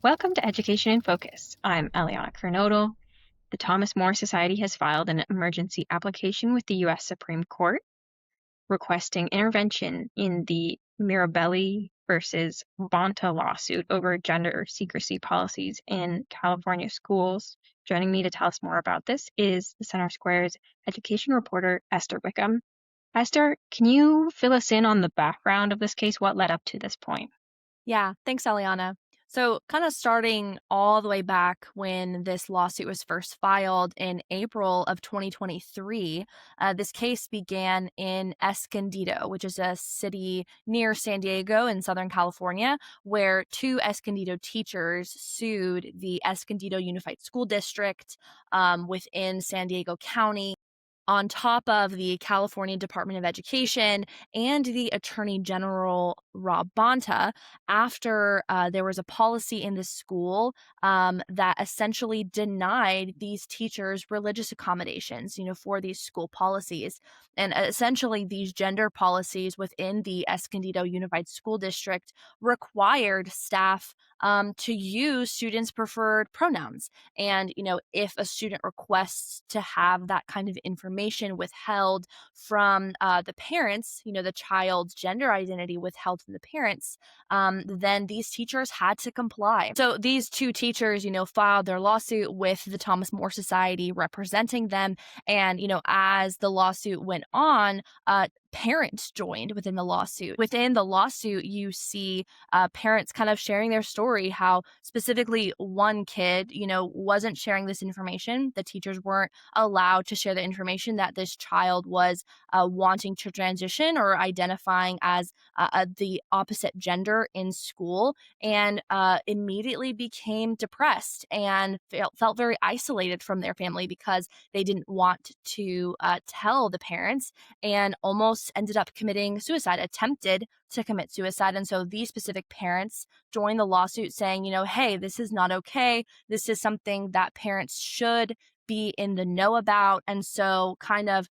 Welcome to Education in Focus. I'm Eliana Kernodle. The Thomas More Society has filed an emergency application with the U.S. Supreme Court requesting intervention in the Mirabelli versus Bonta lawsuit over gender secrecy policies in California schools. Joining me to tell us more about this is the Center Square's education reporter, Esther Wickham. Esther, can you fill us in on the background of this case? What led up to this point? Yeah, thanks, Eliana. So, kind of starting all the way back when this lawsuit was first filed in April of 2023, this case began in Escondido, which is a city near San Diego in Southern California, where two Escondido teachers sued the Escondido Unified School District within San Diego County on top of the California Department of Education and the Attorney General Rob Bonta after there was a policy in the school that essentially denied these teachers religious accommodations, for these school policies. And essentially, these gender policies within the Escondido Unified School District required staff to use students' preferred pronouns. And, if a student requests to have that kind of information withheld from the parents, the child's gender identity withheld from the parents, then these teachers had to comply. So these two teachers, filed their lawsuit with the Thomas More Society representing them. And, as the lawsuit went on, parents joined within the lawsuit. Within the lawsuit, you see parents kind of sharing their story, how specifically one kid, wasn't sharing this information. The teachers weren't allowed to share the information that this child was wanting to transition or identifying as the opposite gender in school, and immediately became depressed and felt very isolated from their family because they didn't want to tell the parents, and almost ended up committing suicide, attempted to commit suicide. And so these specific parents joined the lawsuit saying, hey, this is not okay. This is something that parents should be in the know about. And so, kind of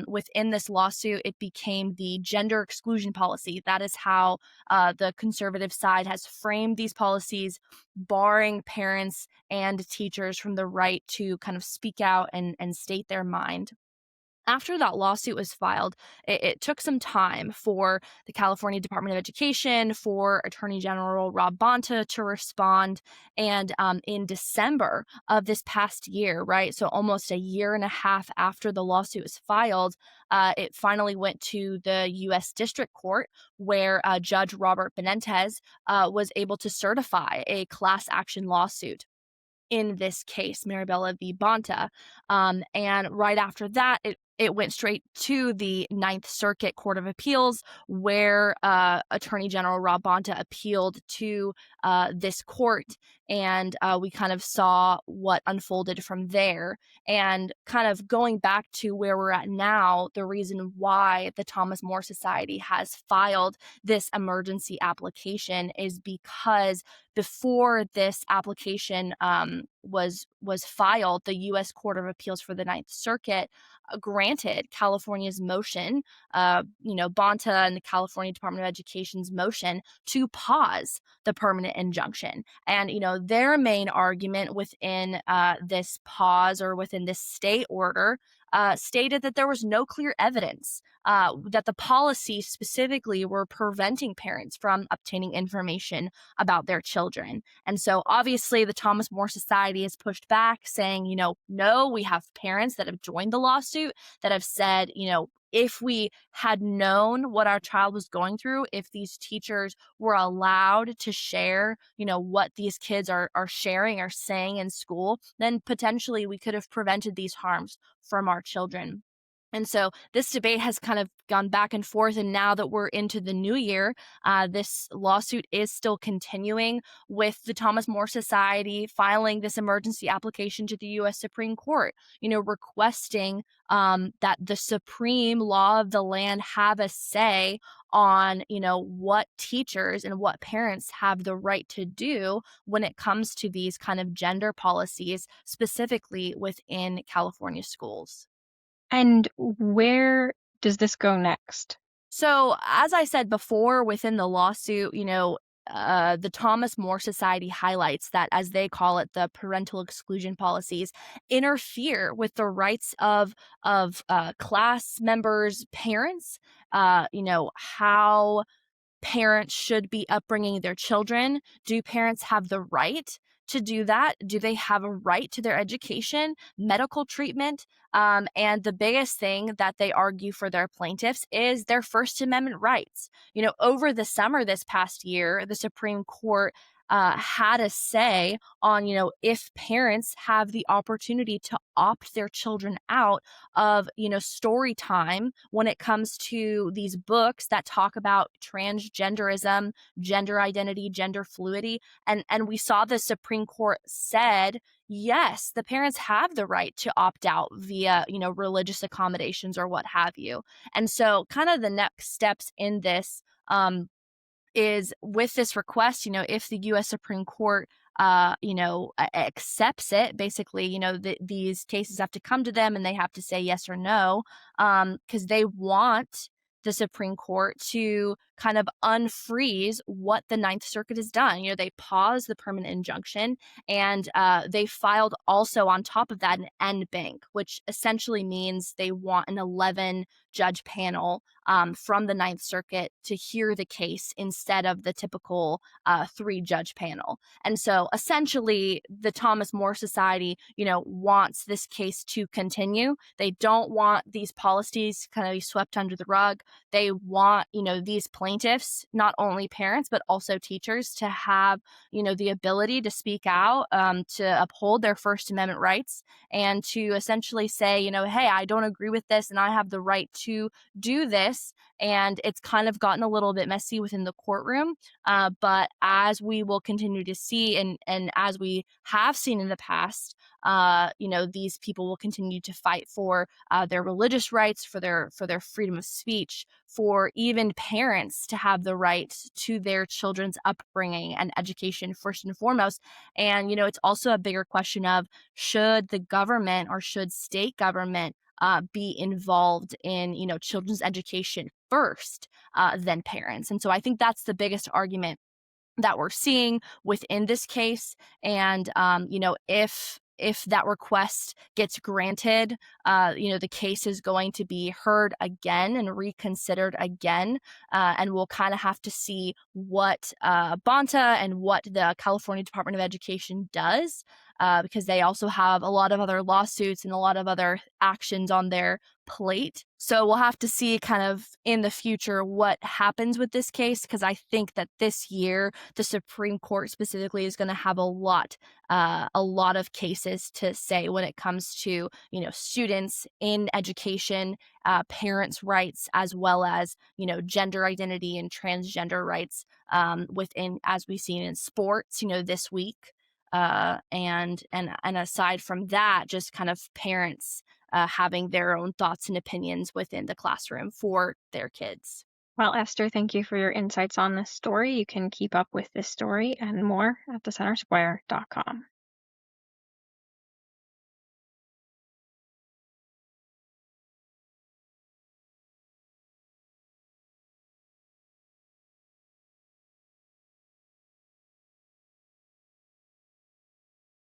within this lawsuit, it became the gender exclusion policy. That is how the conservative side has framed these policies, barring parents and teachers from the right to kind of speak out and state their mind. After that lawsuit was filed, it took some time for the California Department of Education, for Attorney General Rob Bonta to respond. And in December of this past year, right, so almost a year and a half after the lawsuit was filed, it finally went to the U.S. District Court, where Judge Robert Benitez was able to certify a class action lawsuit in this case, Mirabella v. Bonta. And right after that, it went straight to the Ninth Circuit Court of Appeals, where Attorney General Rob Bonta appealed to this court. And we kind of saw what unfolded from there. And kind of going back to where we're at now, the reason why the Thomas More Society has filed this emergency application is because before this application was filed, the U.S. Court of Appeals for the Ninth Circuit granted California's motion, Bonta and the California Department of Education's motion to pause the permanent injunction. And, their main argument within this pause or within this stay order stated that there was no clear evidence that the policies specifically were preventing parents from obtaining information about their children. And so obviously the Thomas More Society has pushed back saying, no, we have parents that have joined the lawsuit that have said, if we had known what our child was going through, if these teachers were allowed to share, what these kids are sharing or saying in school, then potentially we could have prevented these harms from our children. And so this debate has kind of gone back and forth. And now that we're into the new year, this lawsuit is still continuing, with the Thomas More Society filing this emergency application to the U.S. Supreme Court, requesting that the supreme law of the land have a say on, what teachers and what parents have the right to do when it comes to these kind of gender policies, specifically within California schools. And where does this go next? So, as I said before, within the lawsuit, the Thomas More Society highlights that, as they call it, the parental exclusion policies interfere with the rights of class members' parents. How parents should be upbringing their children. Do parents have the right to do that? Do they have a right to their education, medical treatment? And the biggest thing that they argue for their plaintiffs is their First Amendment rights. Over the summer this past year, the Supreme Court had a say on, if parents have the opportunity to opt their children out of, story time when it comes to these books that talk about transgenderism, gender identity, gender fluidity. And we saw the Supreme Court said, yes, the parents have the right to opt out via, religious accommodations or what have you. And so kind of the next steps in this, is with this request, if the U.S. Supreme Court, accepts it, basically, these cases have to come to them and they have to say yes or no, because they want the Supreme Court to kind of unfreeze what the Ninth Circuit has done. They paused the permanent injunction, and they filed also on top of that an en banc, which essentially means they want an 11-judge panel from the Ninth Circuit to hear the case instead of the typical 3-judge panel. And so essentially, the Thomas More Society, wants this case to continue. They don't want these policies to kind of be swept under the rug. They want, these plaintiffs, not only parents, but also teachers, to have, the ability to speak out, to uphold their First Amendment rights, and to essentially say, hey, I don't agree with this and I have the right to do this. And it's kind of gotten a little bit messy within the courtroom. But as we will continue to see, and as we have seen in the past, these people will continue to fight for their religious rights, for their freedom of speech, for even parents to have the right to their children's upbringing and education first and foremost. And it's also a bigger question of, should the government or should state government be involved in children's education first than parents. And so I think that's the biggest argument that we're seeing within this case. And if that request gets granted, the case is going to be heard again and reconsidered again. And we'll kind of have to see what Bonta and what the California Department of Education does, because they also have a lot of other lawsuits and a lot of other actions on their plate. So we'll have to see kind of in the future what happens with this case, because I think that this year the Supreme Court specifically is going to have a lot of cases to say when it comes to students in education, parents' rights, as well as gender identity and transgender rights within, as we've seen in sports this week. And aside from that, just kind of parents having their own thoughts and opinions within the classroom for their kids. Well, Esther, thank you for your insights on this story. You can keep up with this story and more at thecentersquare.com.